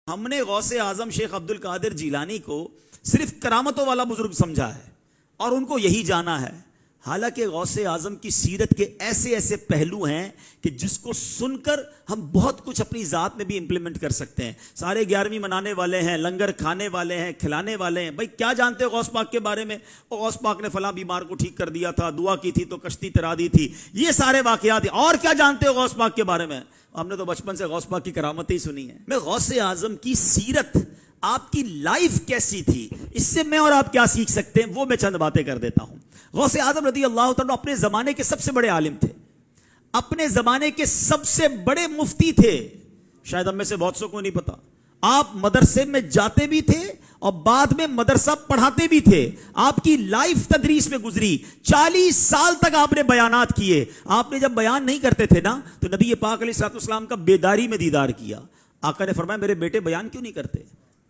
ہم نے غوث اعظم شیخ عبد القادر جیلانی کو صرف کرامتوں والا بزرگ سمجھا ہے اور ان کو یہی جانا ہے، حالانکہ غوث اعظم کی سیرت کے ایسے ایسے پہلو ہیں کہ جس کو سن کر ہم بہت کچھ اپنی ذات میں بھی امپلیمنٹ کر سکتے ہیں۔ سارے 11ویں منانے والے ہیں، لنگر کھانے والے ہیں، کھلانے والے ہیں، بھائی کیا جانتے ہو غوث پاک کے بارے میں؟ غوث پاک نے فلاں بیمار کو ٹھیک کر دیا تھا، دعا کی تھی تو کشتی ترا دی تھی، یہ سارے واقعات۔ اور کیا جانتے ہو غوث پاک کے بارے میں؟ ہم نے تو بچپن سے غوث پاک کی کرامتیں ہی سنی ہیں۔ میں غوث اعظم کی سیرت، آپ کی لائف کیسی تھی، اس سے میں اور آپ کیا سیکھ سکتے ہیں، وہ میں چند باتیں کر دیتا ہوں۔ غوث اعظم رضی اللہ تعالیٰ اپنے زمانے کے سب سے بڑے عالم تھے، اپنے زمانے کے سب سے بڑے مفتی تھے۔ شاید ہم میں سے بہت سو کو نہیں پتا، آپ مدرسے میں جاتے بھی تھے اور بعد میں مدرسہ پڑھاتے بھی تھے۔ آپ کی لائف تدریس میں گزری، 40 سال تک آپ نے بیانات کیے۔ آپ نے جب بیان نہیں کرتے تھے نا تو نبی پاک علیہ الصلوۃ والسلام کا بیداری میں دیدار کیا۔ آقا نے فرمایا میرے بیٹے بیان کیوں نہیں کرتے؟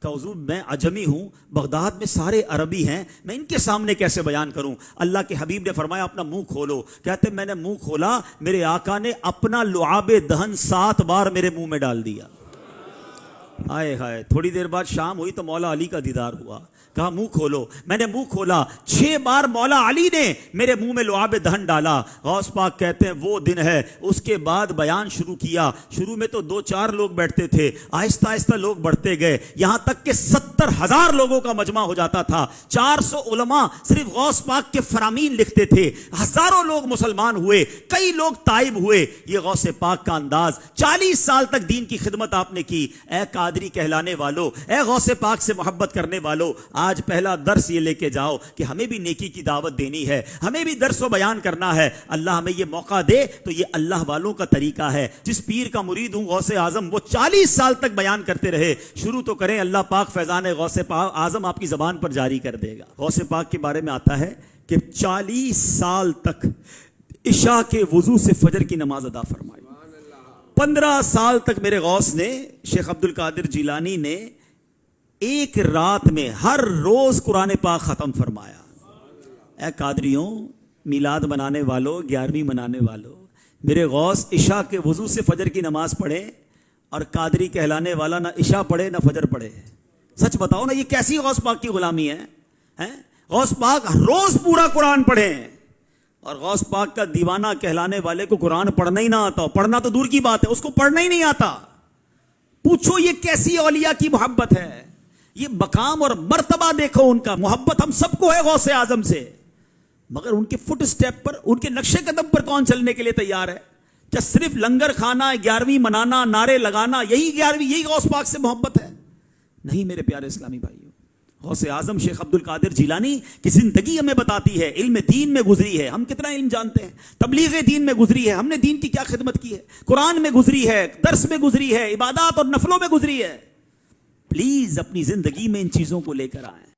کہ حضور میں عجمی ہوں، بغداد میں سارے عربی ہیں، میں ان کے سامنے کیسے بیان کروں؟ اللہ کے حبیب نے فرمایا اپنا منہ کھولو۔ کہتے میں نے منہ کھولا، میرے آقا نے اپنا لعاب دہن 7 بار میرے منہ میں ڈال دیا۔ آئے ہائے، تھوڑی دیر بعد شام ہوئی تو مولا علی کا دیدار ہوا۔ کہا منہ کھولو، میں نے منہ کھولا، 6 بار مولا علی نے میرے منہ میں لعاب دہن ڈالا۔ غوث پاک کہتے ہیں وہ دن ہے، اس کے بعد بیان شروع کیا۔ شروع میں تو 2-4 لوگ بیٹھتے تھے، آہستہ آہستہ لوگ بڑھتے گئے، یہاں تک کہ 70,000 لوگوں کا مجمع ہو جاتا تھا۔ 400 علماء صرف غوث پاک کے فرامین لکھتے تھے، ہزاروں لوگ مسلمان ہوئے، کئی لوگ تائب ہوئے۔ یہ غوث پاک کا انداز، 40 سال تک دین کی خدمت آپ نے کی۔ اے قادری کہلانے والو، اے غوث پاک سے محبت کرنے والو، آج پہلا درس یہ لے کے جاؤ کہ ہمیں بھی نیکی کی دعوت دینی ہے، ہمیں بھی درس و بیان کرنا ہے۔ اللہ ہمیں یہ موقع دے تو یہ اللہ والوں کا طریقہ ہے۔ جس پیر کا مرید ہوں غوث اعظم، وہ 40 سال تک بیان کرتے رہے۔ شروع تو کریں، اللہ پاک فیضان غوث پاک اعظم آپ کی زبان پر جاری کر دے گا۔ غوث پاک کے بارے میں آتا ہے کہ 40 سال تک عشاء کے وضو سے فجر کی نماز ادا فرمائی۔ 15 سال تک میرے غوث نے، شیخ عبد القادر جیلانی نے، ایک رات میں ہر روز قرآن پاک ختم فرمایا۔ اے قادریوں، میلاد منانے والوں، 11ویں منانے والوں، میرے غوث عشاء کے وضو سے فجر کی نماز پڑھے، اور قادری کہلانے والا نہ عشاء پڑھے نہ فجر پڑھے۔ سچ بتاؤ نا، یہ کیسی غوث پاک کی غلامی ہے؟ غوث پاک روز پورا قرآن پڑھیں، اور غوث پاک کا دیوانہ کہلانے والے کو قرآن پڑھنا ہی نہ آتا، پڑھنا تو دور کی بات ہے، اس کو پڑھنا ہی نہیں آتا۔ پوچھو یہ کیسی اولیاء کی محبت ہے، یہ مقام اور مرتبہ دیکھو ان کا۔ محبت ہم سب کو ہے غوث اعظم سے، مگر ان کے فٹ سٹیپ پر، ان کے نقش قدم پر کون چلنے کے لیے تیار ہے؟ کیا صرف لنگر کھانا، 11ویں منانا، نعرے لگانا، یہی غوث پاک سے محبت ہے؟ نہیں میرے پیارے اسلامی بھائیوں، غوث اعظم شیخ عبد القادر جیلانی کی زندگی ہمیں بتاتی ہے، علم دین میں گزری ہے۔ ہم کتنا علم جانتے ہیں؟ تبلیغ دین میں گزری ہے، ہم نے دین کی کیا خدمت کی ہے؟ قرآن میں گزری ہے، درس میں گزری ہے، عبادات اور نفلوں میں گزری ہے۔ پلیز اپنی زندگی میں ان چیزوں کو لے کر آئیں۔